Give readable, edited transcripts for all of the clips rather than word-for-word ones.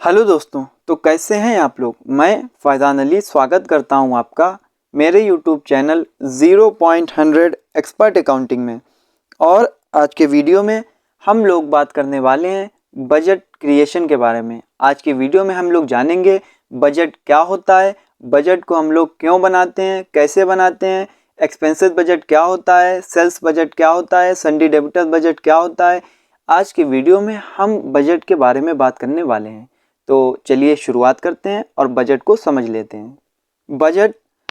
Hello दोस्तों, तो कैसे हैं आप लोग। मैं फैज़ान अली स्वागत करता हूं आपका मेरे यूट्यूब चैनल 0.100 एक्सपर्ट अकाउंटिंग में। और आज के वीडियो में हम लोग बात करने वाले हैं बजट क्रिएशन के बारे में। आज की वीडियो में हम लोग जानेंगे बजट क्या होता है, बजट को हम लोग क्यों बनाते हैं, कैसे बनाते हैं, एक्सपेंसेस बजट क्या होता है, सेल्स बजट क्या होता है, सन्डी डेबिटर्स बजट क्या होता है। आज की वीडियो में हम बजट के बारे में बात करने वाले हैं। तो चलिए शुरुआत करते हैं और बजट को समझ लेते हैं।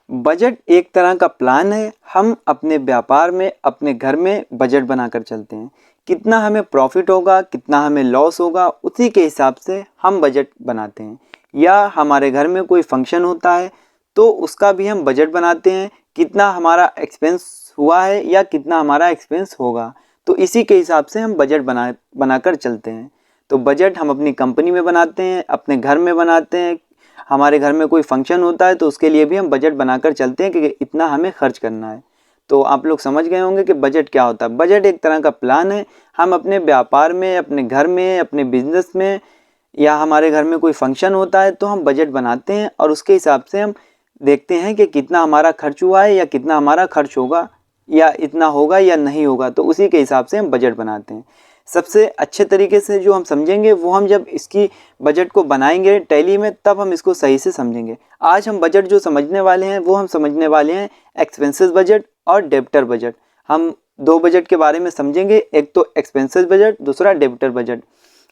बजट एक तरह का प्लान है। हम अपने व्यापार में, अपने घर में बजट बनाकर चलते हैं। कितना हमें प्रॉफिट होगा, कितना हमें लॉस होगा, उसी के हिसाब से हम बजट बनाते हैं। या हमारे घर में कोई फंक्शन होता है तो उसका भी हम बजट बनाते हैं, कितना हमारा एक्सपेंस हुआ है या कितना हमारा एक्सपेंस होगा। तो इसी के हिसाब से हम बजट बनाकर चलते हैं। तो बजट हम अपनी कंपनी में बनाते हैं, अपने घर में बनाते हैं। हमारे घर में कोई फंक्शन होता है तो उसके लिए भी हम बजट बनाकर चलते हैं कि इतना हमें खर्च करना है। तो आप लोग समझ गए होंगे कि बजट क्या होता है। बजट एक तरह का प्लान है। हम अपने व्यापार में, अपने घर में, अपने बिजनेस में या हमारे घर में कोई फंक्शन होता है तो हम बजट बनाते हैं और उसके हिसाब से हम देखते हैं कि कितना हमारा खर्च हुआ है या कितना हमारा खर्च होगा या इतना होगा या नहीं होगा। तो उसी के हिसाब से हम बजट बनाते हैं। सबसे अच्छे तरीके से जो हम समझेंगे वो हम जब इसकी बजट को बनाएंगे टैली में, तब हम इसको सही से समझेंगे। आज हम बजट जो समझने वाले हैं वो हम समझने वाले हैं एक्सपेंसेस बजट और डेबिटर बजट। हम दो बजट के बारे में समझेंगे, एक तो एक्सपेंसेस बजट, दूसरा डेबिटर बजट।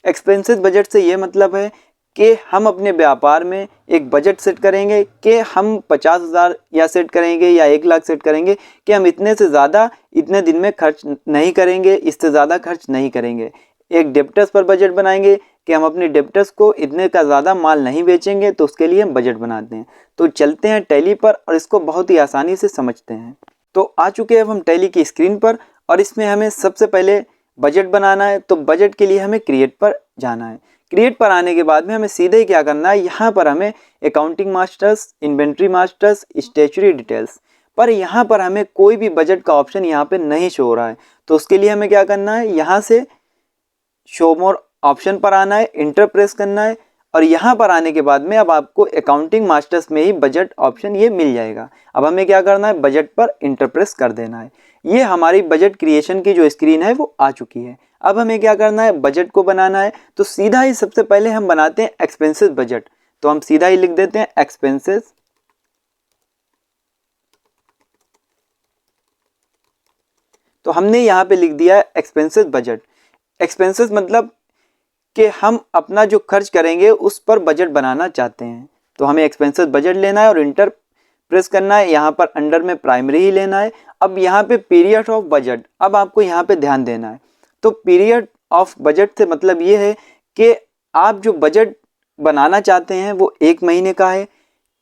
एक्सपेंसेस बजट से ये मतलब है कि हम अपने व्यापार में एक बजट सेट करेंगे कि हम 50,000 या सेट करेंगे या 1 लाख सेट करेंगे कि हम इतने से ज़्यादा इतने दिन में खर्च नहीं करेंगे, इससे ज़्यादा खर्च नहीं करेंगे। एक डेब्टर्स पर बजट बनाएंगे कि हम अपने डेब्टर्स को इतने का ज़्यादा माल नहीं बेचेंगे, तो उसके लिए हम बजट बनाते हैं। तो चलते हैं टैली पर और इसको बहुत ही आसानी से समझते हैं। तो आ चुके हैं अब हम टैली की स्क्रीन पर और इसमें हमें सबसे पहले बजट बनाना है। तो बजट के लिए हमें क्रिएट पर जाना है। क्रिएट पर आने के बाद में हमें सीधे ही क्या करना है, यहाँ पर हमें accounting masters, inventory masters, statutory details, पर यहाँ पर हमें कोई भी बजट का ऑप्शन यहाँ पे नहीं शो हो रहा है। तो उसके लिए हमें क्या करना है, यहाँ से शो मोर ऑप्शन पर आना है, इंटर प्रेस करना है और यहाँ पर आने के बाद में अब आपको अकाउंटिंग मास्टर्स में ही बजट ऑप्शन ये मिल जाएगा। अब हमें क्या करना है, बजट पर इंटर प्रेस कर देना है। ये हमारी बजट क्रिएशन की जो स्क्रीन है वो आ चुकी है। अब हमें क्या करना है, बजट को बनाना है। तो सीधा ही सबसे पहले हम बनाते हैं एक्सपेंसेस बजट। तो हम सीधा ही लिख देते हैं एक्सपेंसेस। तो हमने यहाँ पे लिख दिया है एक्सपेंसेस बजट। एक्सपेंसेस मतलब कि हम अपना जो खर्च करेंगे उस पर बजट बनाना चाहते हैं। तो हमें एक्सपेंसेस बजट लेना है और इंटर प्रेस करना है। यहाँ पर अंडर में प्राइमरी ही लेना है। अब यहाँ पे पीरियड ऑफ बजट, अब आपको यहाँ पे ध्यान देना है। तो पीरियड ऑफ बजट से मतलब ये है कि आप जो बजट बनाना चाहते हैं वो 1 महीने का है,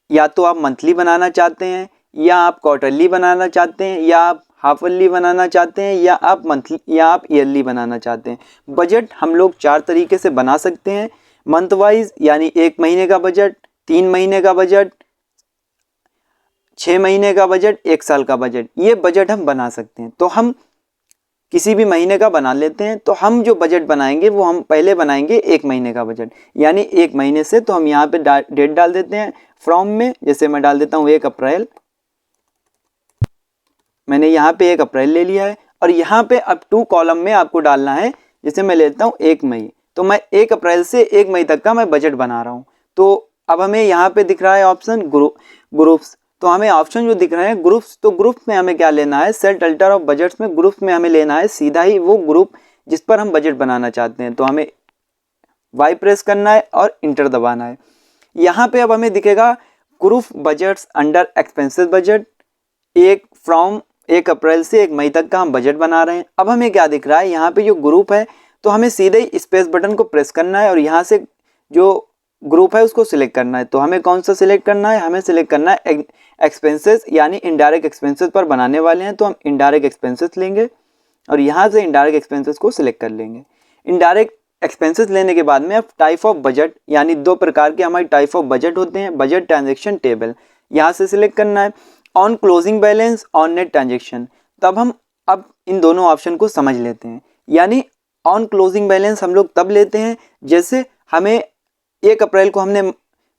या तो आप मंथली बनाना चाहते हैं, या आप क्वार्टरली बनाना चाहते हैं, या आप हाफ ईयरली बनाना चाहते हैं, या आप मंथली या आप ईयरली बनाना चाहते हैं। बजट हम लोग 4 तरीके से बना सकते हैं। मंथ वाइज यानी 1 महीने का बजट, 3 महीने का बजट, 6 महीने का बजट, 1 साल का बजट, ये बजट हम बना सकते हैं। तो हम किसी भी महीने का बना लेते हैं। तो हम जो बजट बनाएंगे वो हम पहले बनाएंगे 1 महीने का बजट, यानी 1 महीने से। तो हम यहाँ पे डेट डाल देते हैं फ्रॉम में, जैसे मैं डाल देता हूँ 1 अप्रैल। मैंने यहाँ पे 1 अप्रैल ले लिया है और यहाँ पे अब 2 कॉलम में आपको डालना है, जैसे मैं लेता हूँ 1 मई। तो मैं 1 अप्रैल से 1 मई तक का मैं बजट बना रहा हूँ। तो अब हमें यहाँ पे दिख रहा है ऑप्शन ग्रुप्स। तो हमें ऑप्शन जो दिख रहे हैं ग्रुप्स, तो ग्रुप्स में हमें क्या लेना है, सेट अल्टर ऑफ बजट्स में ग्रुप्स में हमें लेना है सीधा ही वो ग्रुप जिस पर हम बजट बनाना चाहते हैं। तो हमें वाई प्रेस करना है और इंटर दबाना है। यहाँ पे अब हमें दिखेगा group budgets under expenses budget, from 1 अप्रैल से 1 मई तक का हम बजट बना रहे हैं। अब हमें क्या दिख रहा है, यहाँ पे जो ग्रुप है तो हमें सीधे ही स्पेस बटन को प्रेस करना है और यहाँ से जो ग्रुप है उसको सिलेक्ट करना है। तो हमें कौन सा सिलेक्ट करना है, हमें सिलेक्ट करना है एक्सपेंसेस, यानी इनडायरेक्ट एक्सपेंसेस पर बनाने वाले हैं। तो हम इनडायरेक्ट एक्सपेंसेस लेंगे और यहाँ से इनडायरेक्ट एक्सपेंसेस को सिलेक्ट कर लेंगे। इनडायरेक्ट एक्सपेंसेस लेने के बाद में अब टाइप ऑफ बजट, यानी 2 प्रकार के हमारे टाइप ऑफ बजट होते हैं, बजट ट्रांजेक्शन टेबल, यहाँ से सिलेक्ट करना है। On closing balance, on net transaction. तब हम अब इन दोनों ऑप्शन को समझ लेते हैं। यानी ऑन क्लोजिंग बैलेंस हम लोग तब लेते हैं जैसे हमें 1 अप्रैल को हमने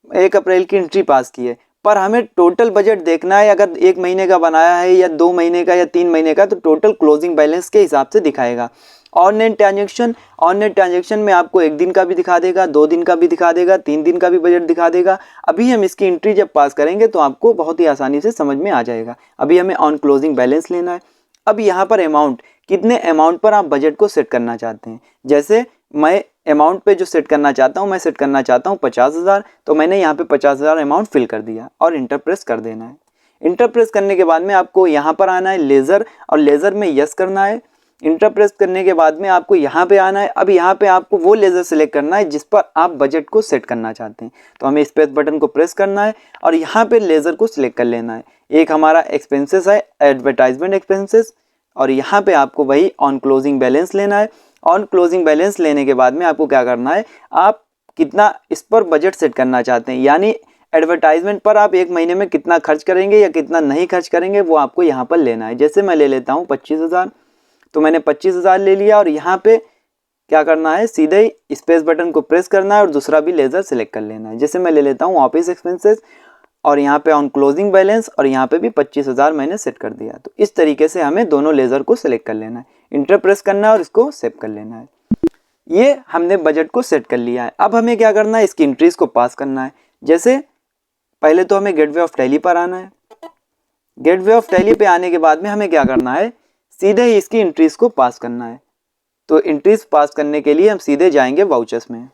1 अप्रैल की एंट्री पास की है, पर हमें टोटल बजट देखना है। अगर 1 महीने का बनाया है या 2 महीने का या 3 महीने का, तो टोटल क्लोजिंग बैलेंस के हिसाब से दिखाएगा। ऑनलाइन ट्रांजेक्शन में आपको 1 दिन का भी दिखा देगा, 2 दिन का भी दिखा देगा, 3 दिन का भी बजट दिखा देगा। अभी हम इसकी एंट्री जब पास करेंगे तो आपको बहुत ही आसानी से समझ में आ जाएगा। अभी हमें ऑन क्लोजिंग बैलेंस लेना है। अब यहाँ पर अमाउंट, कितने अमाउंट पर आप बजट को सेट करना चाहते हैं। जैसे मैं अमाउंट पे जो सेट करना चाहता हूँ, मैं सेट करना चाहता हूँ 50,000, तो मैंने यहाँ पे 50,000 अमाउंट फिल कर दिया और इंटर प्रेस कर देना है। इंटर प्रेस करने के बाद में आपको यहाँ पर आना है लेज़र, और लेज़र में यस करना है। इंटर प्रेस करने के बाद में आपको यहाँ पे आना है। अब यहाँ पे आपको वो लेज़र सेलेक्ट करना है जिस पर आप बजट को सेट करना चाहते हैं। तो हमें स्पेस बटन को प्रेस करना है और यहाँ पे लेज़र को सिलेक्ट कर लेना है। एक हमारा एक्सपेंसेस है, एडवर्टाइजमेंट एक्सपेंसेस, और यहाँ पे आपको वही ऑन क्लोजिंग बैलेंस लेना है। ऑन क्लोजिंग बैलेंस लेने के बाद में आपको क्या करना है, आप कितना इस पर बजट सेट करना चाहते हैं, यानी एडवर्टाइजमेंट पर आप 1 महीने में कितना खर्च करेंगे या कितना नहीं खर्च करेंगे, वो आपको यहाँ पर लेना है। जैसे मैं ले लेता हूँ 25,000, तो मैंने 25,000 ले लिया और यहाँ पे क्या करना है, सीधे ही स्पेस बटन को प्रेस करना है और दूसरा भी लेज़र सेलेक्ट कर लेना है। जैसे मैं ले लेता हूँ ऑफिस एक्सपेंसेस, और यहाँ पे ऑन क्लोजिंग बैलेंस, और यहाँ पे भी 25,000 मैंने सेट कर दिया। तो इस तरीके से हमें दोनों लेज़र को सेलेक्ट कर लेना है, इंटर प्रेस करना है और इसको सेव कर लेना है। ये हमने बजट को सेट कर लिया है। अब हमें क्या करना है, इसकी एंट्रीज को पास करना है। जैसे पहले तो हमें गेटवे ऑफ टैली पर आना है। गेटवे ऑफ टैली पे आने के बाद में हमें क्या करना है, सीधे ही इसकी एंट्रीज को पास करना है। तो एंट्रीज पास करने के लिए हम सीधे जाएंगे वाउचर्स में।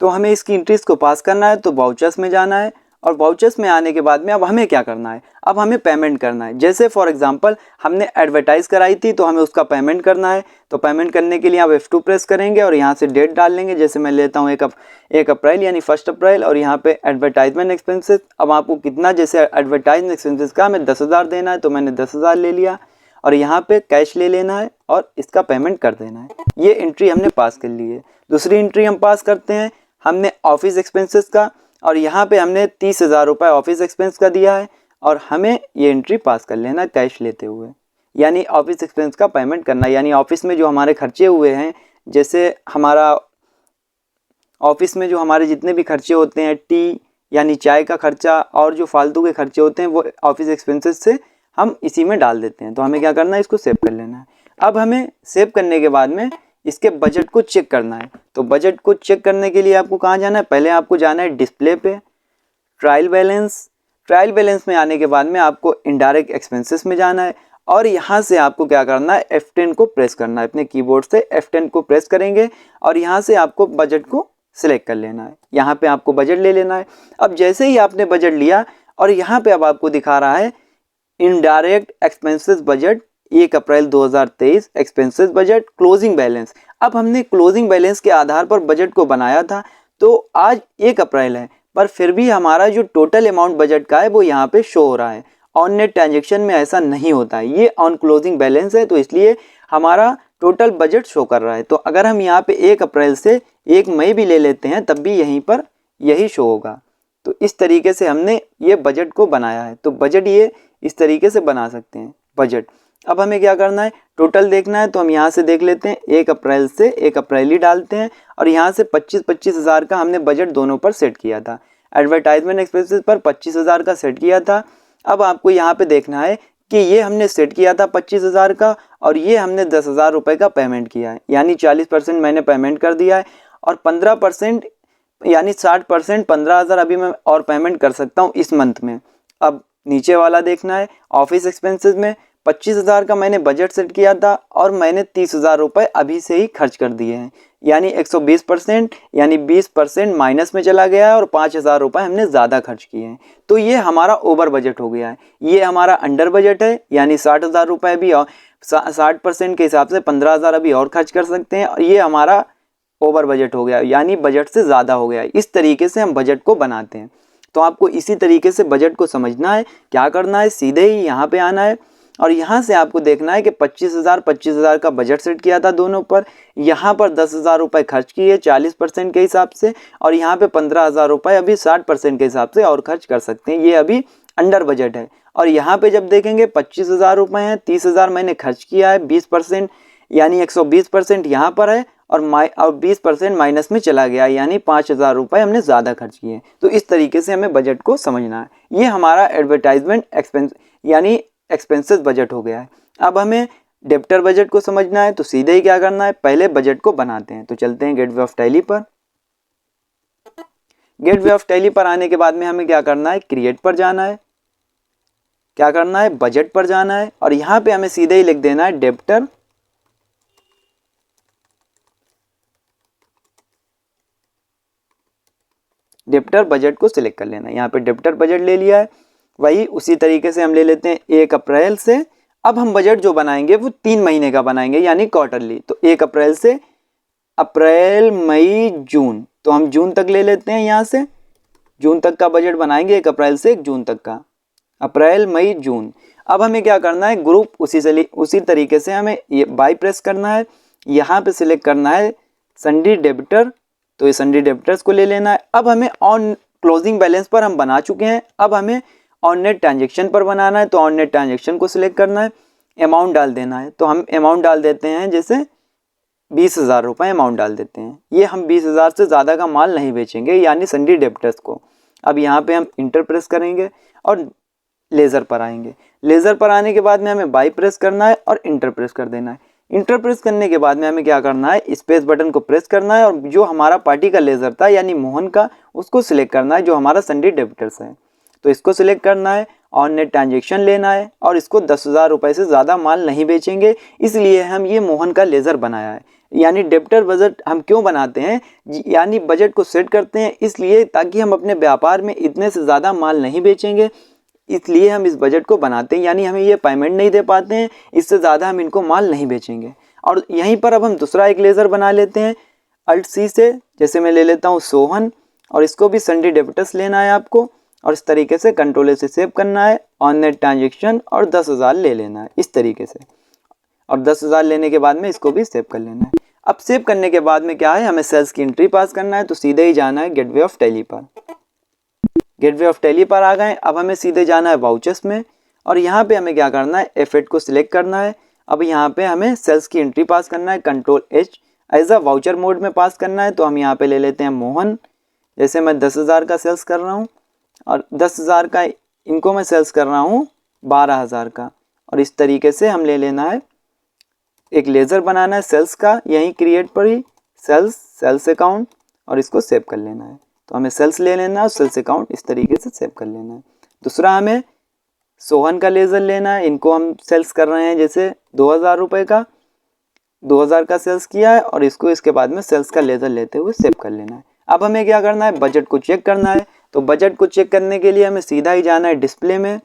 तो हमें इसकी एंट्रीज को पास करना है, तो वाउचर्स में जाना है, और वाउचर्स में आने के बाद में अब हमें क्या करना है, अब हमें पेमेंट करना है। जैसे फॉर एग्जांपल हमने एडवर्टाइज कराई थी, तो हमें उसका पेमेंट करना है। तो पेमेंट करने के लिए आप F2 प्रेस करेंगे और यहाँ से डेट डाल लेंगे। जैसे मैं लेता हूँ 1 अप्रैल यानी 1 अप्रैल, और यहाँ पे एडवर्टाइजमेंट एक्सपेंसेस। अब आपको कितना, जैसे एडवर्टाइजमेंट एक्सपेंसेस का हमें 10,000 देना है, तो मैंने 10,000 ले लिया, और यहाँ पे कैश ले लेना है और इसका पेमेंट कर देना है। ये एंट्री हमने पास कर ली है। दूसरी एंट्री हम पास करते हैं, हमने ऑफिस एक्सपेंसेस का, और यहाँ पे हमने 30,000 रुपये ऑफिस एक्सपेंस का दिया है, और हमें ये एंट्री पास कर लेना कैश लेते हुए, यानी ऑफिस एक्सपेंस का पेमेंट करना। यानी ऑफिस में जो हमारे खर्चे हुए हैं, जैसे हमारा ऑफिस में जो हमारे जितने भी खर्चे होते हैं, टी यानी चाय का खर्चा और जो फालतू के खर्चे होते हैं, वो ऑफिस एक्सपेंसेस से हम इसी में डाल देते हैं। तो हमें क्या करना है, इसको सेव कर लेना है। अब हमें सेव करने के बाद में इसके बजट को चेक करना है। तो बजट को चेक करने के लिए आपको कहाँ जाना है, पहले आपको जाना है डिस्प्ले पे, ट्रायल बैलेंस में आने के बाद में आपको इनडायरेक्ट एक्सपेंसेस में जाना है, और यहाँ से आपको क्या करना है, F10 को प्रेस करना है। अपने कीबोर्ड से F10 को प्रेस करेंगे और यहाँ से आपको बजट को सिलेक्ट कर लेना है। यहाँ पे आपको बजट ले लेना है। अब जैसे ही आपने बजट लिया और यहाँ पे अब आपको दिखा रहा है इनडायरेक्ट एक्सपेंसेस बजट 1 अप्रैल 2023 एक्सपेंसेस बजट क्लोजिंग बैलेंस। अब हमने क्लोजिंग बैलेंस के आधार पर बजट को बनाया था, तो आज 1 अप्रैल है, पर फिर भी हमारा जो टोटल अमाउंट बजट का है वो यहाँ पे शो हो रहा है। ऑन नेट ट्रांजेक्शन में ऐसा नहीं होता है, ये ऑन क्लोजिंग बैलेंस है, तो इसलिए हमारा टोटल बजट शो कर रहा है। तो अगर हम यहाँ पे 1 अप्रैल से 1 मई भी ले लेते हैं, तब भी यहीं पर यही शो होगा। तो इस तरीके से हमने ये बजट को बनाया है। तो बजट ये इस तरीके से बना सकते हैं बजट। अब हमें क्या करना है, टोटल देखना है, तो हम यहाँ से देख लेते हैं 1 अप्रैल से 1 अप्रैल ही डालते हैं, और यहाँ से 25 हज़ार का हमने बजट दोनों पर सेट किया था। एडवर्टाइजमेंट एक्सपेंसेस पर 25,000 का सेट किया था। अब आपको यहाँ पे देखना है कि ये हमने सेट किया था 25,000 का, और ये हमने 10,000 रुपये का पेमेंट किया है, यानी 40% मैंने पेमेंट कर दिया है, और 15% यानी 60% 15,000 अभी मैं और पेमेंट कर सकता हूँ इस मंथ में। अब नीचे वाला देखना है, ऑफिस एक्सपेंसेस में 25,000 का मैंने बजट सेट किया था, और मैंने 30,000 रुपये अभी से ही खर्च कर दिए हैं, यानी 120% यानी 20% माइनस में चला गया है, और 5,000 रुपये हमने ज़्यादा खर्च किए हैं। तो ये हमारा ओवर बजट हो गया है। ये हमारा अंडर बजट है, यानी 60,000 रुपये भी, और 60% के हिसाब से 15,000 अभी और खर्च कर सकते हैं, और ये हमारा ओवर बजट हो गया, यानी बजट से ज़्यादा हो गया। इस तरीके से हम बजट को बनाते हैं। तो आपको इसी तरीके से बजट को समझना है। क्या करना है, सीधे ही यहाँ पे आना है, और यहाँ से आपको देखना है कि 25,000 का बजट सेट किया था दोनों पर। यहाँ पर 10,000 रुपये खर्च किए 40% के हिसाब से, और यहाँ पे 15,000 रुपये अभी 60% के हिसाब से और खर्च कर सकते हैं। ये अभी अंडर बजट है। और यहाँ पे जब देखेंगे 25,000 रुपये हैं, 30,000 मैंने खर्च किया है, 20% यानी 120% यहाँ पर है, और 20% माइनस में चला गया, यानी 5,000 रुपये हमने ज़्यादा खर्च किए। तो इस तरीके से हमें बजट को समझना है। ये हमारा एडवर्टाइजमेंट एक्सपेंस यानी एक्सपेंसेस बजट हो गया है। अब हमें डेप्टर बजट को समझना है, तो सीधे ही क्या करना है, पहले बजट को बनाते हैं। तो चलते हैं गेटवे ऑफ टैली पर। गेटवे ऑफ टैली पर आने के बाद में हमें क्या करना है, क्रिएट पर जाना है, क्या करना है, बजट पर जाना है, और यहाँ पे हमें सीधे ही लिख देना है डेप्टर बजट को सिलेक्ट कर लेना है। यहाँ पे डेप्टर बजट ले लिया है। वही उसी तरीके से हम ले लेते हैं 1 अप्रैल से। अब हम बजट जो बनाएंगे वो 3 महीने का बनाएंगे, यानी क्वार्टरली। तो 1 अप्रैल से अप्रैल मई जून, तो हम जून तक ले लेते हैं। यहाँ से जून तक का बजट बनाएंगे, 1 अप्रैल से 1 जून तक का, अप्रैल मई जून। अब हमें क्या करना है, ग्रुप उसी तरीके से हमें ये बाई प्रेस करना है। यहाँ पे सिलेक्ट करना है सन्डी डेबिटर, तो ये सन्डी डेबिटर्स को ले लेना है। अब हमें ऑन क्लोजिंग बैलेंस पर हम बना चुके हैं, अब हमें ऑन नेट ट्रांजेक्शन पर बनाना है। तो ऑन नेट ट्रांजेक्शन को सिलेक्ट करना है, अमाउंट डाल देना है। तो हम अमाउंट डाल देते हैं, जैसे 20,000 रुपये अमाउंट डाल देते हैं। ये हम 20,000 से ज़्यादा का माल नहीं बेचेंगे, यानी सन्डी डेबिटर्स को। अब यहाँ पे हम इंटर प्रेस करेंगे और लेज़र पर आएंगे। लेज़र पर आने के बाद में हमें बाई प्रेस करना है और इंटर प्रेस कर देना है। इंटर प्रेस करने के बाद में हमें क्या करना है, स्पेस बटन को प्रेस करना है और जो हमारा पार्टी का लेज़र था यानी मोहन का, उसको सिलेक्ट करना है, जो हमारा सन्डी डेबिटर्स है। तो इसको सिलेक्ट करना है, ऑन नेट ट्रांजेक्शन लेना है, और इसको 10,000 रुपये से ज़्यादा माल नहीं बेचेंगे, इसलिए हम ये मोहन का लेज़र बनाया है। यानी डेप्टर बजट हम क्यों बनाते हैं, यानी बजट को सेट करते हैं इसलिए, ताकि हम अपने व्यापार में इतने से ज़्यादा माल नहीं बेचेंगे, इसलिए हम इस बजट को बनाते हैं। यानी हमें ये पेमेंट नहीं दे पाते हैं, इससे ज़्यादा हम इनको माल नहीं बेचेंगे। और यहीं पर अब हम दूसरा एक लेज़र बना लेते हैं अल्ट सी से। जैसे मैं ले लेता हूँ सोहन, और इसको भी सन्डी डेबिटर्स लेना है आपको, और इस तरीके से कंट्रोल से सेव करना है, ऑन नेट ट्रांजेक्शन, और 10,000 ले लेना है इस तरीके से। और 10,000 लेने के बाद में इसको भी सेव कर लेना है। अब सेव करने के बाद में क्या है, हमें सेल्स की एंट्री पास करना है। तो सीधे ही जाना है गेटवे ऑफ टैली पर। गेटवे ऑफ टैली पर आ गए। अब हमें सीधे जाना है वाउचर्स में, और यहाँ पे हमें क्या करना है, F8 को सिलेक्ट करना है। अब यहाँ पे हमें सेल्स की एंट्री पास करना है, control H as a voucher mode में पास करना है। तो हम यहाँ पे ले लेते हैं मोहन। जैसे मैं 10,000 का सेल्स कर रहा हूँ, और 10,000 का इनको मैं सेल्स कर रहा हूँ 12,000 का, और इस तरीके से हम ले लेना है, एक लेज़र बनाना है सेल्स का, यहीं क्रिएट पर ही सेल्स अकाउंट, और इसको सेव कर लेना है। तो हमें सेल्स ले लेना है और सेल्स अकाउंट इस तरीके से सेव कर लेना है। दूसरा हमें सोहन का लेज़र लेना है, इनको हम सेल्स कर रहे हैं जैसे 2,000 रुपये का, 2,000 का सेल्स किया है, और इसको इसके बाद में सेल्स का लेज़र लेते हुए सेव कर लेना है। अब हमें क्या करना है, बजट को चेक करना है। तो बजट को चेक करने के लिए हमें सीधा ही जाना है डिस्प्ले में,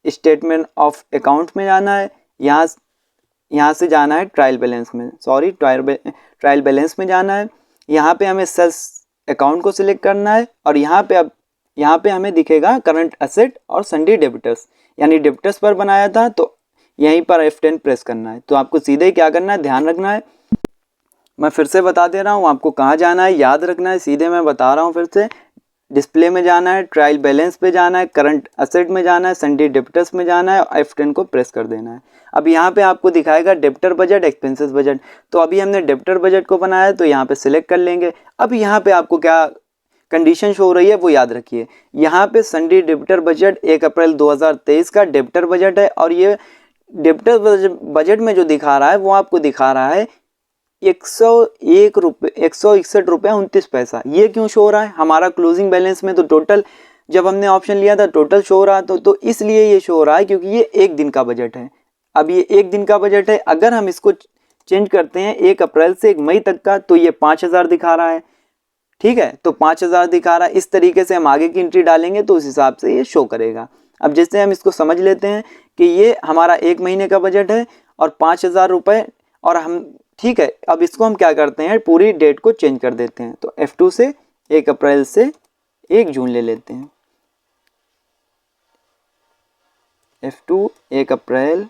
स्टेटमेंट ऑफ अकाउंट में जाना है, यहाँ से जाना है ट्रायल बैलेंस में, ट्रायल बैलेंस में जाना है। यहाँ पे हमें सेल्स अकाउंट को सिलेक्ट करना है, और यहाँ पे हमें दिखेगा करंट एसेट और सन्डी डेबिटर्स, यानी डेबिटर्स पर बनाया था, तो यहीं पर F10 प्रेस करना है। तो आपको सीधे ही क्या करना है, ध्यान रखना है। मैं फिर से बता दे रहा हूँ, आपको कहाँ जाना है याद रखना है। सीधे मैं बता रहा हूँ फिर से, डिस्प्ले में जाना है, ट्रायल बैलेंस पे जाना है, करंट एसेट में जाना है, सन्डी डेबिटर्स में जाना है, और F10 को प्रेस कर देना है। अब यहाँ पे आपको दिखाएगा डेप्टर बजट, एक्सपेंसेस बजट। तो अभी हमने डेप्टर बजट को बनाया, तो यहाँ पे सिलेक्ट कर लेंगे। अब यहाँ पे आपको क्या कंडीशन शो हो रही है वो याद रखिए। यहाँ पे सन्डी डेप्टर बजट 1 अप्रैल 2023 का डेप्टर बजट है, और ये डेप्टर बजट में जो दिखा रहा है वो आपको दिखा रहा है 161 रुपये 29 पैसा। ये क्यों शो हो रहा है, हमारा क्लोजिंग बैलेंस में तो टोटल, जब हमने ऑप्शन लिया था टोटल शो हो रहा था, तो इसलिए ये शो हो रहा है क्योंकि ये 1 दिन का बजट है। अब ये 1 दिन का बजट है, अगर हम इसको चेंज करते हैं 1 अप्रैल से 1 मई तक का, तो ये 5,000 दिखा रहा है। ठीक है, तो 5,000 दिखा रहा है। इस तरीके से हम आगे की एंट्री डालेंगे तो उस हिसाब से ये शो करेगा। अब जैसे हम इसको समझ लेते हैं कि ये हमारा 1 महीने का बजट है और 5,000 रुपये, और हम ठीक है, अब इसको हम क्या करते हैं, पूरी डेट को चेंज कर देते हैं। तो F2 से 1 अप्रैल से 1 जून ले लेते हैं। F2 1 अप्रैल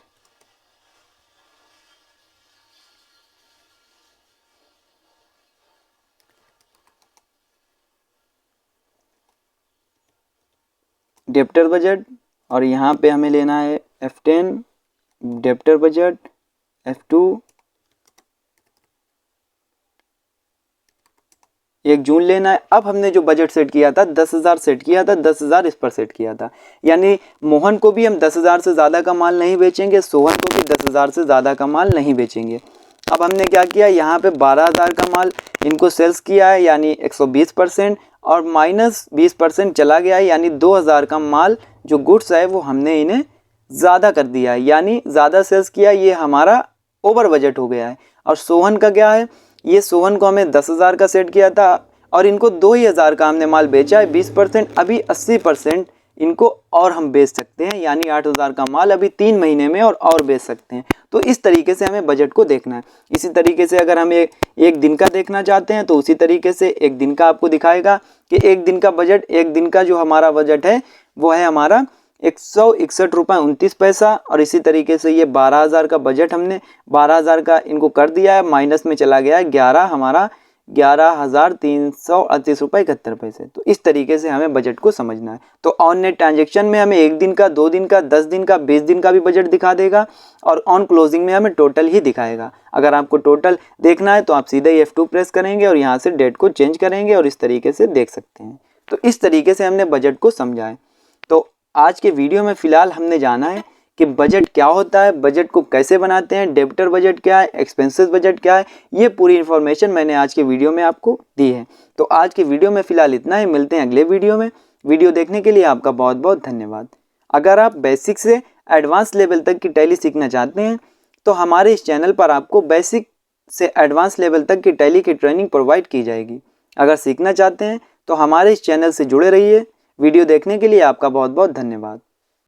डेप्टर बजट, और यहाँ पे हमें लेना है F10 डेप्टर बजट, F2 1 जून लेना है। अब हमने जो बजट सेट किया था 10,000 सेट किया था, 10,000 इस पर सेट किया था, यानी मोहन को भी हम 10,000 से ज़्यादा का माल नहीं बेचेंगे, सोहन को भी 10,000 से ज़्यादा का माल नहीं बेचेंगे। अब हमने क्या किया, यहाँ पे 12,000 का माल इनको सेल्स किया है, यानी 120%, और -20% चला गया है, यानी 2,000 का माल जो गुड्स है वो हमने इन्हें ज़्यादा कर दिया है, यानी ज़्यादा सेल्स किया, ये हमारा ओवर बजट हो गया है। और सोहन का क्या है, ये सोहन को हमें 10,000 का सेट किया था और इनको 2,000 का हमने माल बेचा है, 20%, अभी 80% इनको और हम बेच सकते हैं, यानी 8,000 का माल अभी 3 महीने में और बेच सकते हैं। तो इस तरीके से हमें बजट को देखना है। इसी तरीके से अगर हम एक दिन का देखना चाहते हैं तो उसी तरीके से एक दिन का आपको दिखाएगा कि एक दिन का बजट, एक दिन का जो हमारा बजट है वो है हमारा 161 रुपये 29 पैसा। और इसी तरीके से ये 12,000 का बजट हमने 12,000 का इनको कर दिया है, माइनस में चला गया है 11,338 रुपये 71 पैसे। तो इस तरीके से हमें बजट को समझना है। तो ऑन नेट ट्रांजेक्शन में हमें 1 दिन का, 2 दिन का, 10 दिन का, 20 दिन का भी बजट दिखा देगा, और ऑन क्लोजिंग में हमें टोटल ही दिखाएगा। अगर आपको टोटल देखना है तो आप सीधे ही F2 प्रेस करेंगे और यहाँ से डेट को चेंज करेंगे और इस तरीके से देख सकते हैं। तो इस तरीके से हमने बजट को समझा है। तो आज के वीडियो में फ़िलहाल हमने जाना है कि बजट क्या होता है, बजट को कैसे बनाते हैं, डेबिटर बजट क्या है, एक्सपेंसेस बजट क्या है, ये पूरी इन्फॉर्मेशन मैंने आज के वीडियो में आपको दी है। तो आज के वीडियो में फ़िलहाल इतना ही, मिलते हैं अगले वीडियो में। वीडियो देखने के लिए आपका बहुत बहुत धन्यवाद। अगर आप बेसिक से एडवांस लेवल तक की टैली सीखना चाहते हैं तो हमारे इस चैनल पर आपको बेसिक से एडवांस लेवल तक की टैली की ट्रेनिंग प्रोवाइड की जाएगी। अगर सीखना चाहते हैं तो हमारे इस चैनल से जुड़े रहिए। वीडियो देखने के लिए आपका बहुत बहुत धन्यवाद।